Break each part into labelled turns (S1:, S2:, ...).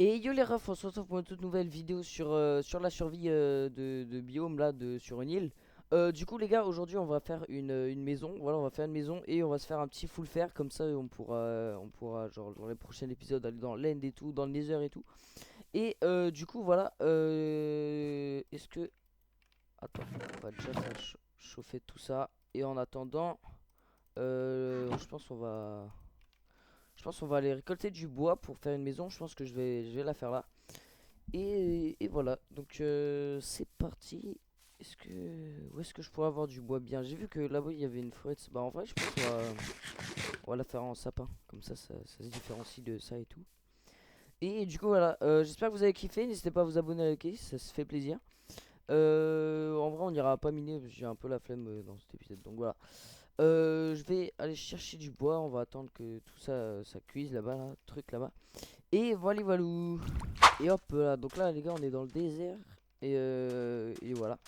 S1: Et yo les refs, on se retrouve pour une toute nouvelle vidéo sur la survie de biome là sur une île. Du coup les gars, aujourd'hui on va faire une maison. Voilà, on va faire une maison et on va se faire un petit full fer. Comme ça on pourra genre dans les prochains épisodes aller dans l'end et tout, dans le nether et tout. Et du coup voilà, est-ce que... Attends, on va déjà faire chauffer tout ça. Et en attendant, je pense qu'on va aller récolter du bois pour faire une maison. Je pense que je vais la faire là. Et voilà, donc c'est parti. Où est-ce que je pourrais avoir du bois bien? J'ai vu que là-bas il y avait une forêt. Bah en vrai je pense qu'on va la faire en sapin. Comme ça se différencie de ça et tout. Et du coup voilà, j'espère que vous avez kiffé. N'hésitez pas à vous abonner à liker, ça se fait plaisir. En vrai on ira pas miner parce que j'ai un peu la flemme dans cet épisode. Donc voilà. Je vais aller chercher du bois. On va attendre que tout ça, ça cuise là-bas, là, truc là-bas. Et voilà, voilà. Et hop là, donc là les gars on est dans le désert. Et voilà.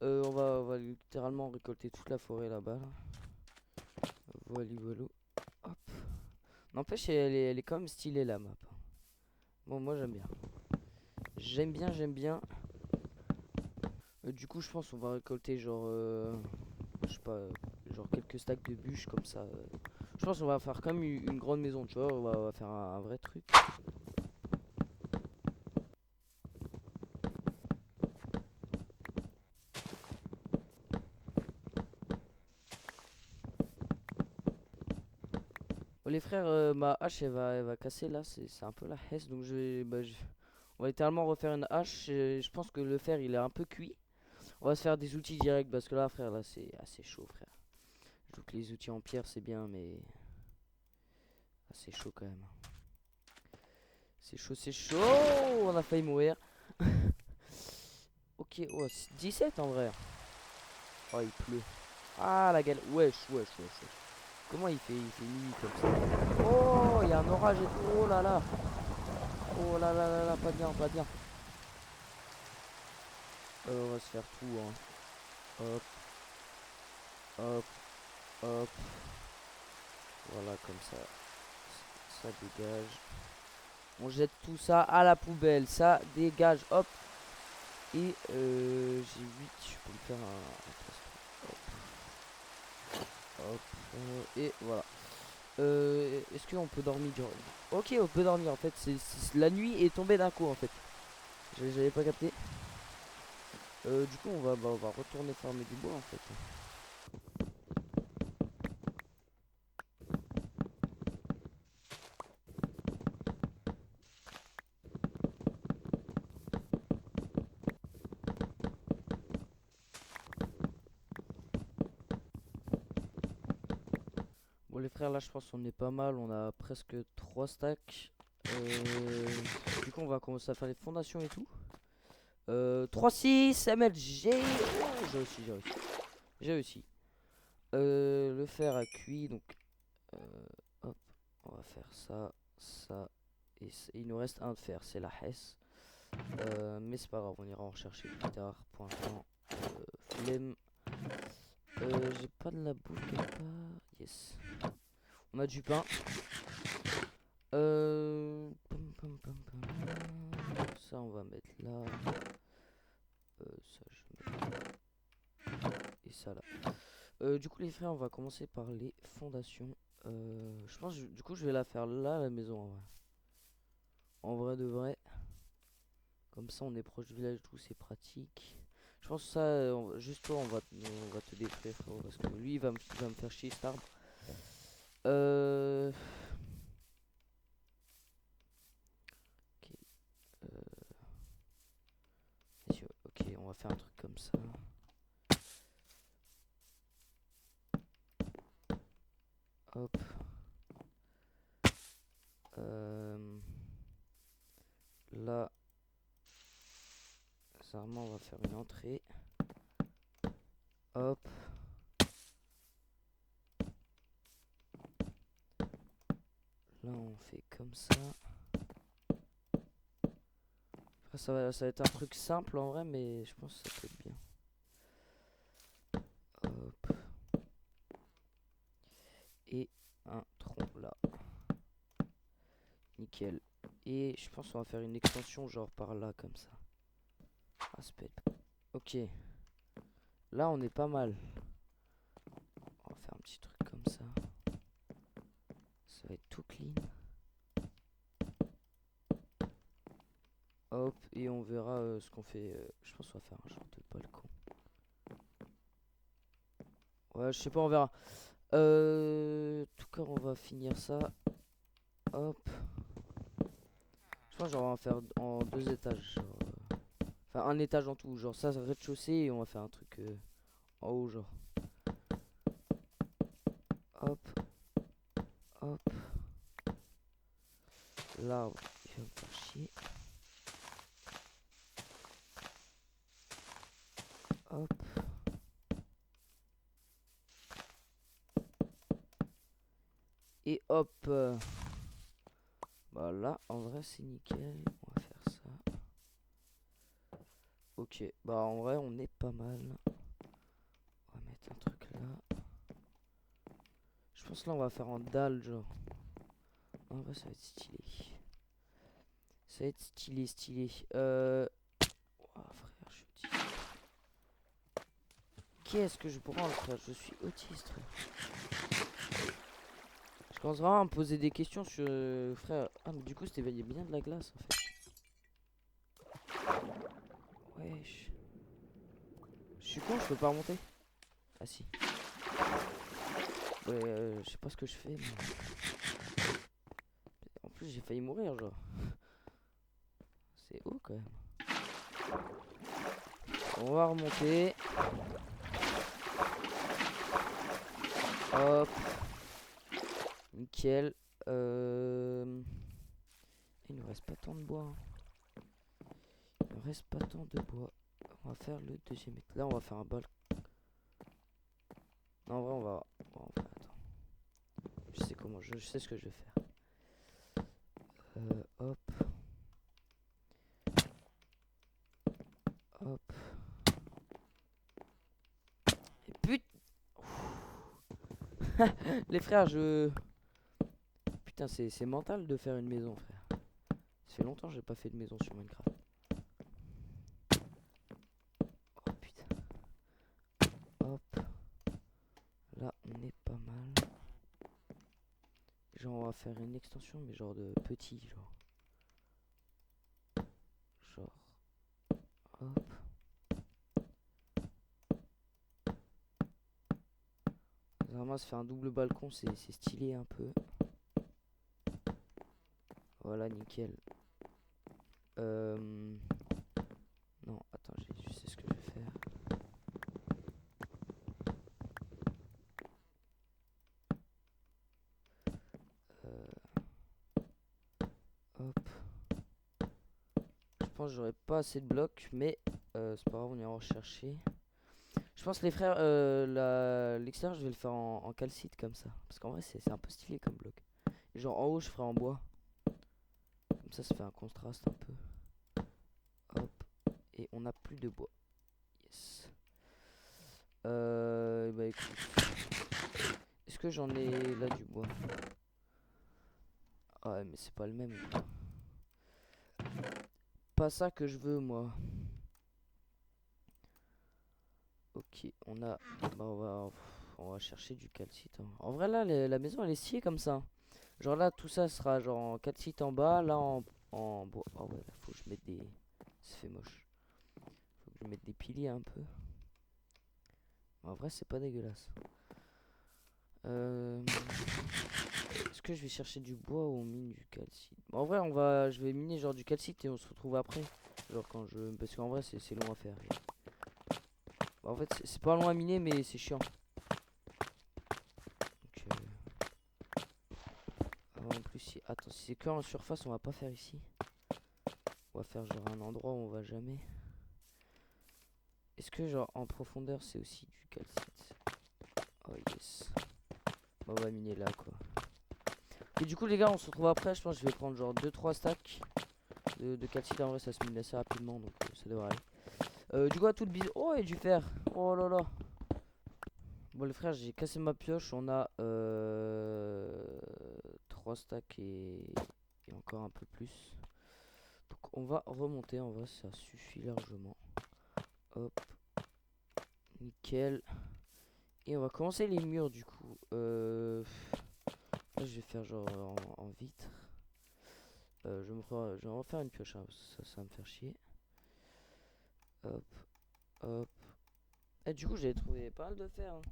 S1: On va littéralement récolter toute la forêt là-bas là. Voilà, voilà. Hop. N'empêche elle est quand même stylée la map. Bon moi j'aime bien. J'aime bien, j'aime bien. Du coup je pense on va récolter genre je sais pas genre quelques stacks de bûches comme ça. Je pense qu'on va faire comme une grande maison, tu vois, on va faire un vrai truc. Oh, les frères, ma hache elle va casser là, c'est un peu la hesse donc on va littéralement refaire une hache. Je pense que le fer il est un peu cuit. On va se faire des outils directs parce que là frère là c'est assez chaud frère. Je trouve que les outils en pierre c'est bien mais assez chaud quand même. C'est chaud, on a failli mourir. Ok, oh, 17 en vrai. Oh il pleut. Ah la gueule, wesh, wesh, wesh, wesh. Comment il fait nuit comme ça? Oh, il y a un orage et tout, oh là là. Oh là là là là, pas bien, pas bien. On va se faire tout, hein. Hop, hop, hop. Voilà, comme ça dégage. On jette tout ça à la poubelle, ça dégage, hop. Et j'ai 8, je peux me faire hop, et voilà. Est-ce qu'on peut dormir Ok, on peut dormir en fait. La nuit est tombée d'un coup en fait. J'avais pas capté. Du coup, on va retourner farmer du bois en fait. Bon, les frères, là je pense qu'on est pas mal. On a presque 3 stacks. Du coup, on va commencer à faire les fondations et tout. 3-6 MLG. Oh, j'ai réussi, j'ai réussi. J'ai réussi. Le fer a cuit, donc hop, on va faire ça, ça et il nous reste un de fer, c'est la hesse. Mais c'est pas grave, on ira en rechercher plus tard. Pour l'instant, flemme. J'ai pas de la bouffe quelque part. Yes. On a du pain. Ça, on va mettre là. Ça, je mets là. Et ça là. Du coup, les frères, on va commencer par les fondations. Je pense, du coup, je vais la faire là, la maison. En vrai de vrai. Comme ça, on est proche du village, tout, c'est pratique. Je pense que ça, juste toi, on va te détruire, frérot. Parce que lui, il va me faire chier, cet arbre. Euh. Ok. Ok, on va faire un truc comme ça. Hop. Là, bizarrement, on va faire une entrée. Hop. Là, on fait comme ça. Après, ça va être un truc simple en vrai, mais je pense que ça peut être bien. Hop. Et un tronc là. Nickel. Et je pense qu'on va faire une extension genre par là comme ça. Ah, ça peut être... Ok. Là on est pas mal. On va faire un petit truc comme ça. Ça va être tout clean. Hop, et on verra ce qu'on fait. Je pense qu'on va faire un genre de balcon. Ouais, je sais pas, on verra. En tout cas, on va finir ça. Hop. Je pense genre on va faire en 2 étages. Genre, enfin, un étage en tout. Genre ça, rez-de-chaussée et on va faire un truc en haut, genre. Hop, hop. Là, il va me faire chier. Hop. Et hop. Bah là, en vrai, c'est nickel. On va faire ça. Ok, bah en vrai, on est pas mal. On va mettre un truc là. Je pense que là, on va faire en dalle, genre. En vrai, ça va être stylé. Ça va être stylé, stylé. Oh, frère, je suis autiste. Qu'est-ce que je branle, frère? Je suis autiste, frère. Je commence vraiment à me poser des questions sur... frère... Ah, mais du coup, c'était il y a bien de la glace, en fait. Wesh. Je suis con, je peux pas remonter. Ah, si. Ouais, je sais pas ce que je fais, mais... En plus, j'ai failli mourir, genre. C'est haut, quand même. On va remonter. Hop. Nickel. Il nous reste pas tant de bois. Hein. Il nous reste pas tant de bois. On va faire le deuxième étage. Là, on va faire un bol. Non, en vrai, on va... Attends. Je sais comment. Je sais ce que je vais faire. Hop. Hop. Et putain. Les frères, je... Putain, c'est mental de faire une maison, frère. Ça fait longtemps que j'ai pas fait de maison sur Minecraft. Oh putain. Hop. Là, on est pas mal. Genre, on va faire une extension, mais genre de petit, genre. Genre. Hop. Vraiment, se faire un double balcon, c'est stylé un peu. Voilà, nickel. Non, attends, je sais ce que je vais faire. Hop. Je pense que j'aurai pas assez de blocs, mais c'est pas grave, on ira en rechercher. Je pense les frères, l'extérieur, je vais le faire en calcite comme ça. Parce qu'en vrai, c'est un peu stylé comme bloc. Et genre en haut, je ferai en bois. Comme ça fait un contraste un peu. Hop. Et on n'a plus de bois. Yes. Bah écoute. Est-ce que j'en ai là du bois? Ah ouais, mais c'est pas le même. Pas ça que je veux, moi. Ok, on a... Bah on va chercher du calcite. Hein. En vrai, là, la maison, elle est sciée comme ça. Genre là, tout ça sera genre en calcite en bas, là en bois. Oh ouais, là, faut que je mette des... Ça fait moche. Faut que je mette des piliers un peu. En vrai, c'est pas dégueulasse. Est-ce que je vais chercher du bois ou on mine du calcite? En vrai, je vais miner genre du calcite et on se retrouve après. Genre quand je... Parce qu'en vrai, c'est long à faire. En fait, c'est pas loin à miner, mais c'est chiant. Donc, en plus, attends, si c'est que en surface, on va pas faire ici. On va faire genre un endroit où on va jamais. Est-ce que genre en profondeur, c'est aussi du calcite? Oh yes. Bon, on va miner là, quoi. Et du coup, les gars, on se retrouve après. Je pense que je vais prendre genre 2-3 stacks de calcite. En vrai, ça se mine assez rapidement, donc ça devrait aller. Du coup, à toute bise. Oh, et du fer. Oh là là. Bon, les frères, j'ai cassé ma pioche. On a 3 stacks et encore un peu plus. on va remonter, en vrai ça suffit largement. Hop, nickel. Et on va commencer les murs du coup. Là je vais faire genre en vitre. Je vais en refaire une pioche, hein, ça va me faire chier. Hop, hop. Et du coup j'ai trouvé pas mal de fer, hein.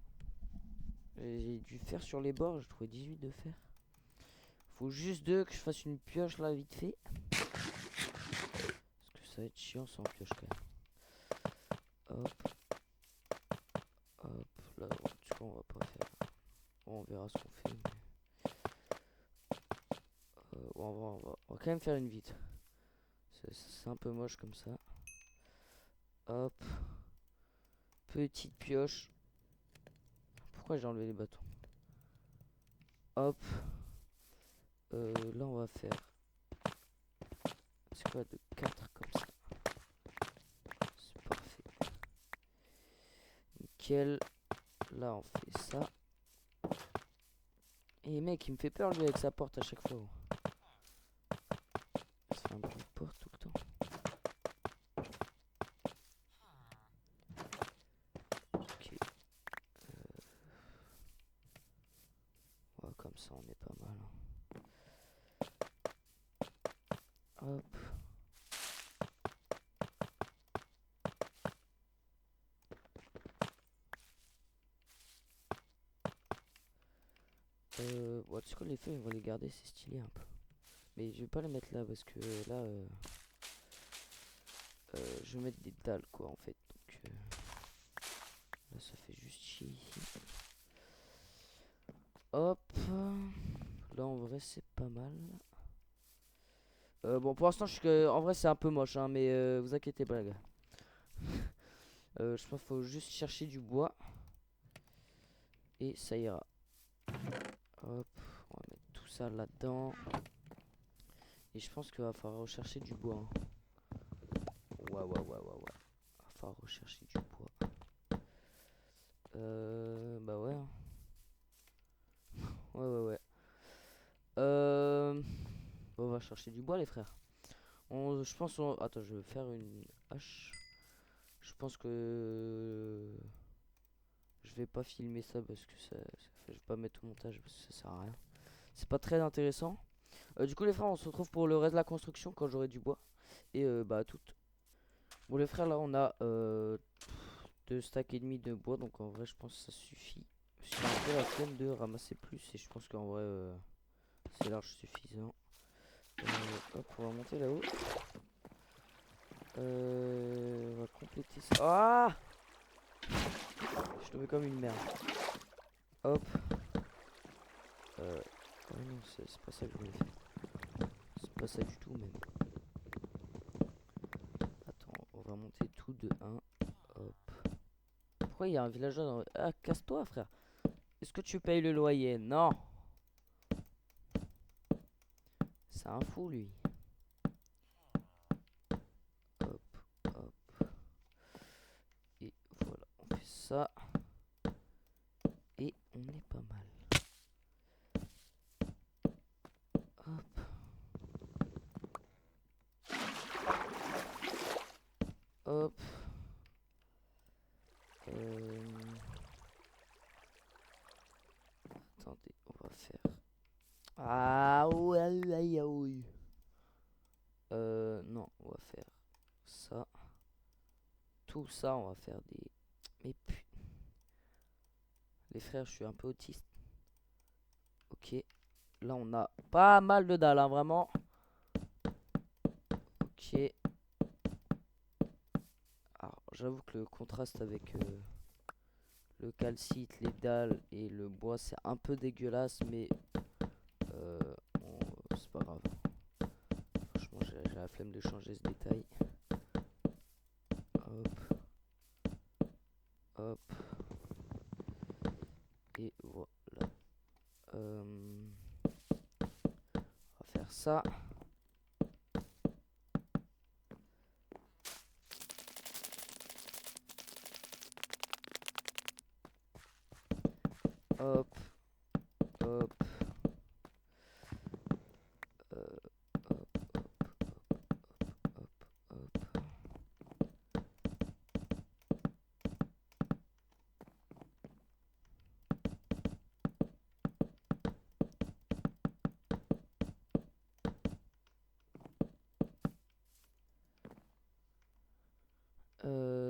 S1: J'ai du fer sur les bords, j'ai trouvé 18 de fer. Faut juste que je fasse une pioche là vite fait. Parce que ça va être chiant sans pioche quand même. Hop, hop, là en tout cas on va pas faire. Bon, on verra ce qu'on fait. Mais... on va quand même faire une vitre. C'est un peu moche comme ça. Hop, petite pioche. Pourquoi j'ai enlevé les bâtons? Hop, là on va faire. C'est quoi de 4 comme ça? C'est parfait. Nickel. Là on fait ça. Et mec il me fait peur lui avec sa porte à chaque fois. Il se fait un bruit de porte tout le temps. Ok. Ouais, comme ça on est pas mal, hein. Hop. Bon, tu sais quoi, les feuilles on va les garder, c'est stylé un peu. Mais je vais pas les mettre là parce que là je vais mettre des dalles quoi en fait. Donc là ça fait juste chier ici. Hop. Là en vrai c'est pas mal. Bon pour l'instant en vrai c'est un peu moche hein, mais vous inquiétez pas les gars. Je pense qu'il faut juste chercher du bois. Et ça ira. Hop. On va mettre tout ça là-dedans. Et je pense qu'il va falloir rechercher du bois, hein. Ouais. Il va falloir rechercher du bois. Bah ouais, hein. Ouais. On va chercher du bois les frères. Je pense attends, je vais faire une hache. Je pense que je vais pas filmer ça parce que je vais pas mettre au montage parce que ça sert à rien. C'est pas très intéressant. Du coup les frères on se retrouve pour le reste de la construction quand j'aurai du bois. Et bah tout. Bon les frères là on a 2 stacks et demi de bois donc en vrai je pense que ça suffit. J'ai un peu la flemme de ramasser plus et je pense qu'en vrai c'est large suffisant. Hop on va monter là-haut. On va compléter ça. Ah, je suis tombé comme une merde. Hop. Oh non c'est pas ça que je voulais faire. C'est pas ça du tout même. Attends on va monter tout de 1. Hop. Pourquoi il y a un villageois dans... Ah casse-toi frère. Est-ce que tu payes le loyer? Non. C'est un fou lui. Hop, hop. Et voilà, on fait ça. Et on est pas mal. Hop. Hop. Attendez, on va faire... Ah ouais, ouais. Non, on va faire ça. Tout ça, on va faire des... Mais putain. Les frères, je suis un peu autiste. Ok. Là, on a pas mal de dalles, hein, vraiment. Ok. Alors, j'avoue que le contraste avec le calcite, les dalles et le bois, c'est un peu dégueulasse, mais c'est pas grave. Franchement, j'ai la flemme de changer ce détail. Hop. Hop. Et voilà. On va faire ça. Hop. Hop. Hop.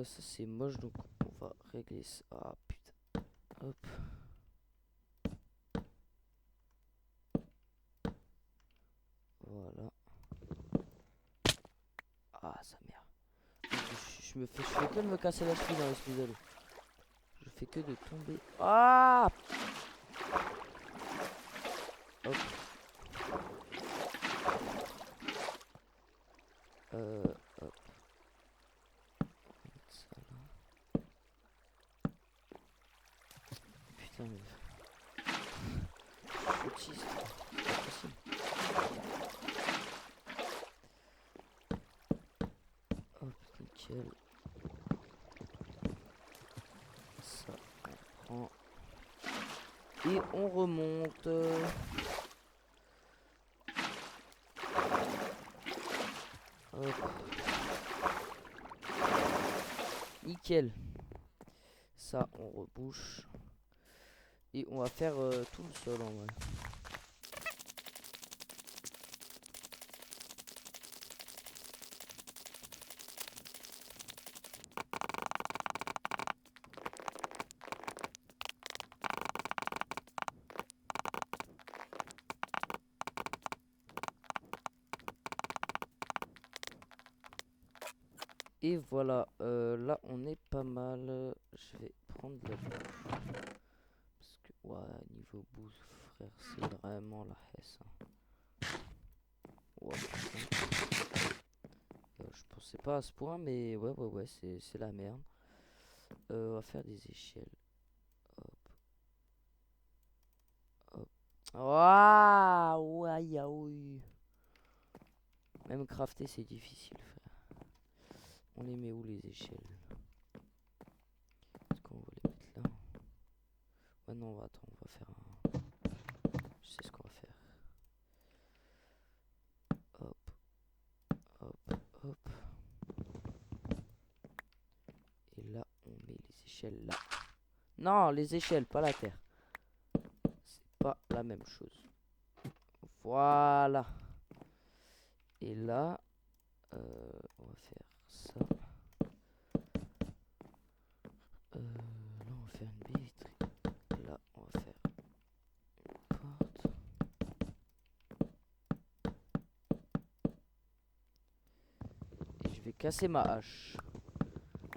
S1: Ça c'est moche, donc on va régler ça. Ah putain. Hop. Voilà. Ah sa mère. Je fais que de me casser la cheville dans les spéciales. Je fais que de tomber. Ah. Hop. Hop. Ça là. Putain mais... Je suis autiste. C'est pas possible. Hop, nickel. Ça, on prend. Et on remonte. Hop. Nickel. Ça, on rebouche. Et on va faire tout le sol en vrai. Et voilà, là on est pas mal. Je vais prendre la bouche. Parce que, ouais, niveau bouffe, frère, c'est vraiment la hesse. Hein. Ouais, putain. Je pensais pas à ce point, mais ouais, c'est la merde. On va faire des échelles. Hop. Hop. Waouh, ouais, oui. Même crafter, c'est difficile, frère. On les met où les échelles? Est-ce qu'on va les mettre là? Ouais, non, attends, on va faire un. Je sais ce qu'on va faire. Hop, hop, hop. Et là, on met les échelles là. Non, les échelles, pas la terre. C'est pas la même chose. Voilà. Et là, on va faire ça. Là, on va faire une vitre. Là, on va faire une porte. Et je vais casser ma hache.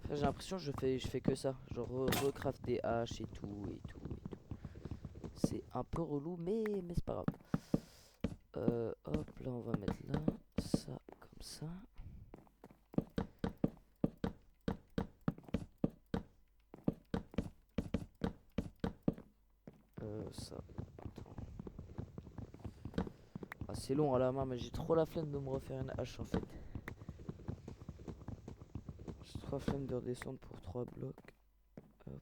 S1: J'ai l'impression que je fais que ça. Genre recraft des haches et tout et tout et tout. C'est un peu relou, mais c'est pas grave. Hop, là on va mettre là, ça comme ça. Ça. Attends. Ah, c'est long à la main, mais j'ai trop la flemme de me refaire une hache en fait. J'ai trop la flemme de redescendre pour 3 blocs. Hop.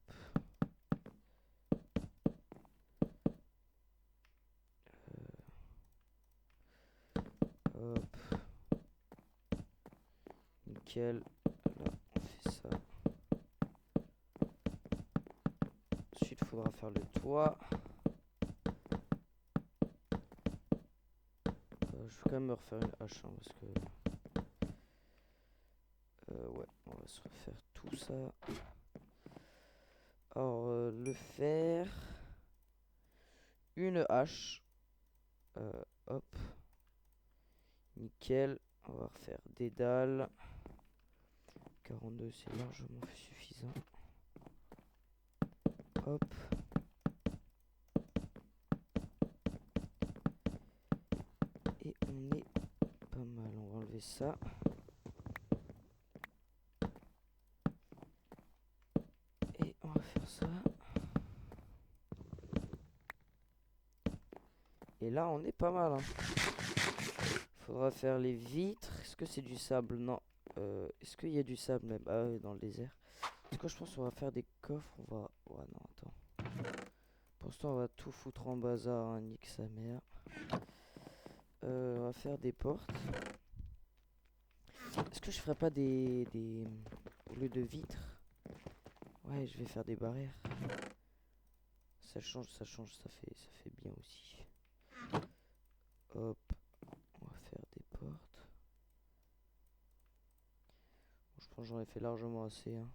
S1: Hop. Nickel. Là, on fait ça. Ensuite, il faudra faire le toit. Je vais quand même me refaire une hache hein, parce que... ouais, on va se refaire tout ça. Alors, le fer. Une hache. Hop. Nickel. On va refaire des dalles. 42 c'est largement suffisant. Hop. Et on est pas mal. On va enlever ça. Et on va faire ça. Et là on est pas mal. Hein. Faudra faire les vitres. Est-ce que c'est du sable? Non. Est-ce qu'il y a du sable même? Ah oui, dans le désert. Du coup je pense qu'on va faire des coffres. On va... Ouais non attends. Pour l'instant on va tout foutre en bazar. Hein, nique sa mère. On va faire des portes. Est-ce que je ferais pas des... Au lieu de vitres? Ouais, je vais faire des barrières. Ça change, ça fait bien aussi. Hop, on va faire des portes. Bon, je pense que j'en ai fait largement assez, hein.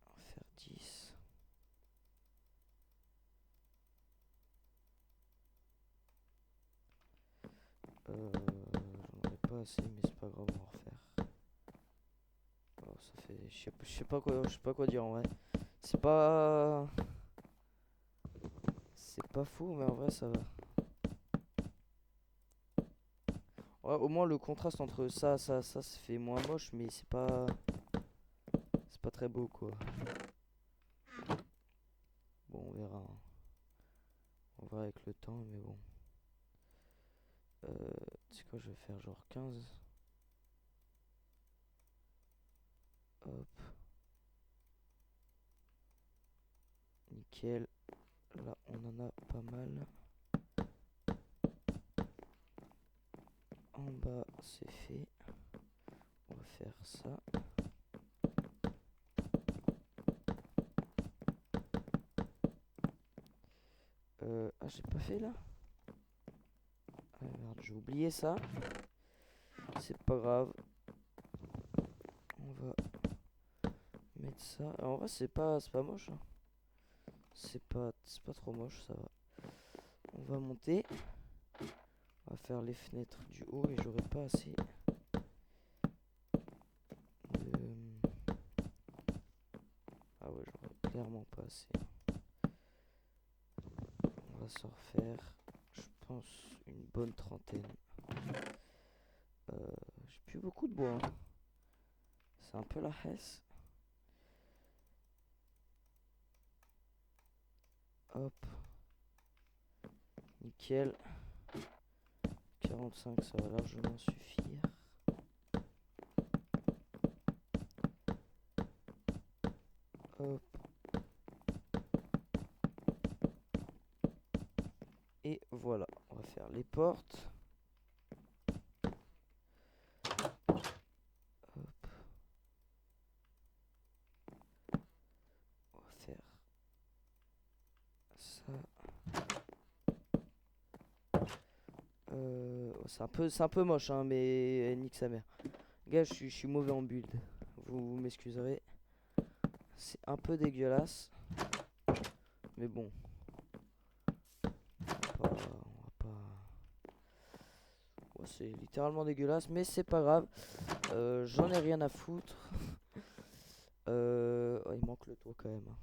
S1: On va faire 10. J'en aurais pas assez, mais c'est pas grave, on va refaire. Oh, ça fait. Je sais pas quoi dire en vrai. C'est pas. C'est pas fou, mais en vrai ça va. Ouais, au moins le contraste entre ça fait moins moche, mais c'est pas. C'est pas très beau quoi. Bon, on verra, hein. On verra avec le temps, mais bon. Tu sais quoi, je vais faire genre 15. Hop, nickel. Là, on en a pas mal. En bas, c'est fait. On va faire ça. Ah, j'ai pas fait là. Ah merde, j'ai oublié ça. C'est pas grave. On va mettre ça. En vrai, c'est pas moche, hein. C'est pas trop moche, ça va. On va monter. On va faire les fenêtres du haut et j'aurai pas assez de... Ah ouais, j'aurais clairement pas assez. On va s'en refaire, je pense, une bonne trentaine. J'ai plus beaucoup de bois, hein. C'est un peu la hesse. Hop. Nickel. 45, ça va largement suffire. Hop. Et voilà, on va faire les portes. Hop. On va faire ça. C'est un peu moche, hein, mais nique sa mère. Gars, je suis mauvais en build. Vous m'excuserez. C'est un peu dégueulasse. Mais bon. On va pas... Ouais, c'est littéralement dégueulasse, mais c'est pas grave. J'en ai rien à foutre. Oh, il manque le toit quand même, hein.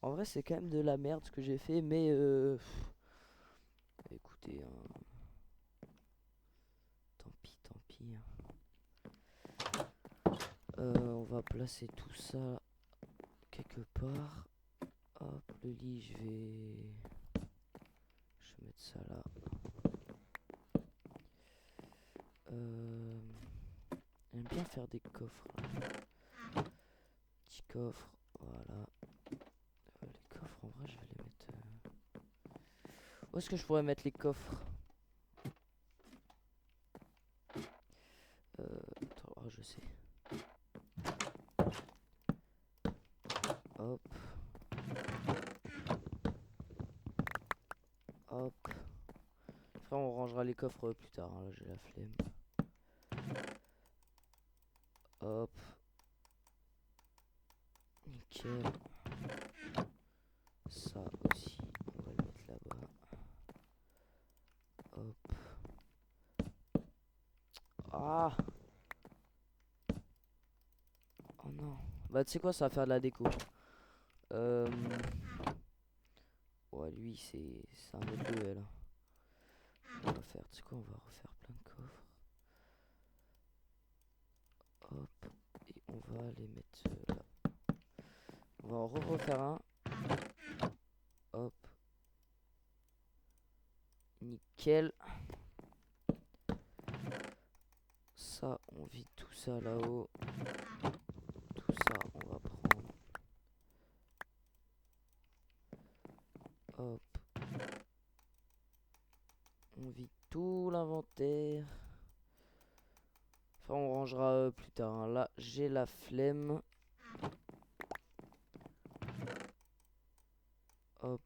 S1: En vrai, c'est quand même de la merde ce que j'ai fait, mais écoutez, hein, tant pis, hein. On va placer tout ça quelque part. Hop, le lit, je vais mettre ça là. J'aime bien faire des coffres, là. Petit coffre, voilà. Les coffres, en vrai, je vais les mettre. Où est-ce que je pourrais mettre les coffres? Attends, oh, je sais. Hop. Hop. Après, on rangera les coffres plus tard, hein, là, j'ai la flemme. Hop. Nickel. Ça aussi, on va le mettre là-bas. Hop. Ah! Oh non. Bah, tu sais quoi, ça va faire de la déco. Ouais, lui, c'est un autre level, hein. On va faire, tu sais quoi, on va refaire plein de coffres. Hop. Et on va les mettre là. On va en refaire un. Hop. Nickel. Ça, on vide tout ça là-haut. Tout ça, on va prendre. Hop. On vide tout l'inventaire. Enfin, on rangera plus tard, hein. Là, j'ai la flemme. Hop.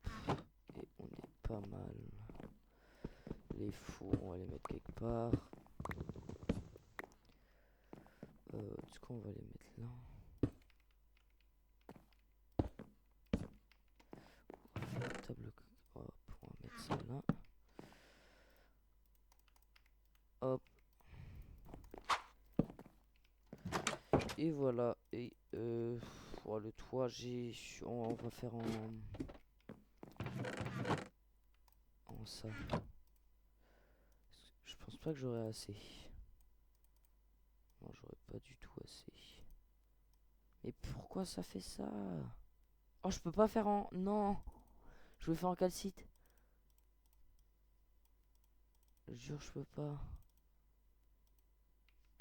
S1: Et on est pas mal. Les fours, on va les mettre quelque part. Hop. Et voilà. Et oh, le toit, on va faire en ça. Je pense pas que j'aurai assez. Non, j'aurai pas du tout assez. Mais pourquoi ça fait ça? Oh, je peux pas faire en... Non. Je vais faire en calcite. Je jure, je peux pas.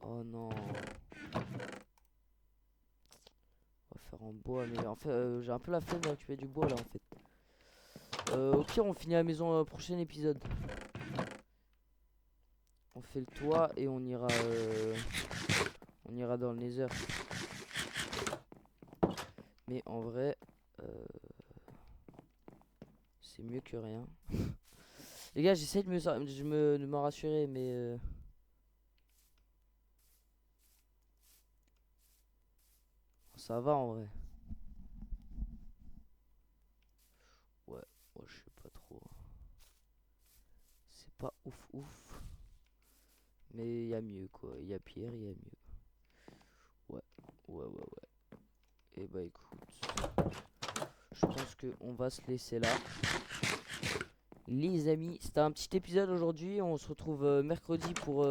S1: Oh non. On va faire en bois. Mais en fait, j'ai un peu la flemme de récupérer du bois là en fait. Au pire, on finit la maison prochain épisode. On fait le toit et on ira dans le nether. Mais en vrai, c'est mieux que rien. Les gars, j'essaie de me rassurer, mais ça va en vrai. Ouais, moi je sais pas trop. C'est pas ouf ouf. Mais il y a mieux quoi. Il y a pire, il y a mieux. Ouais, ouais. Et bah écoute, je pense qu'on va se laisser là. Les amis, c'était un petit épisode aujourd'hui. On se retrouve mercredi pour...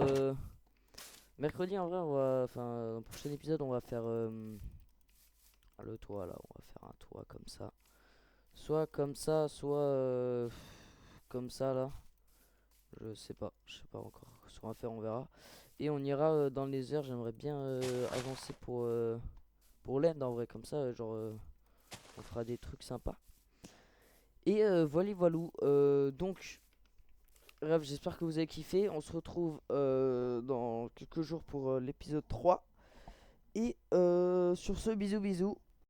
S1: Mercredi en vrai, enfin, le prochain épisode, on va faire le toit là. On va faire un toit comme ça. Soit comme ça, soit comme ça là. Je sais pas encore. Ce qu'on va faire, on verra. Et on ira dans les airs. J'aimerais bien avancer pour l'end en vrai. Comme ça, genre, on fera des trucs sympas. Et voilà, voilou. Donc, bref, j'espère que vous avez kiffé. On se retrouve dans quelques jours pour l'épisode 3. Et sur ce, bisous bisous.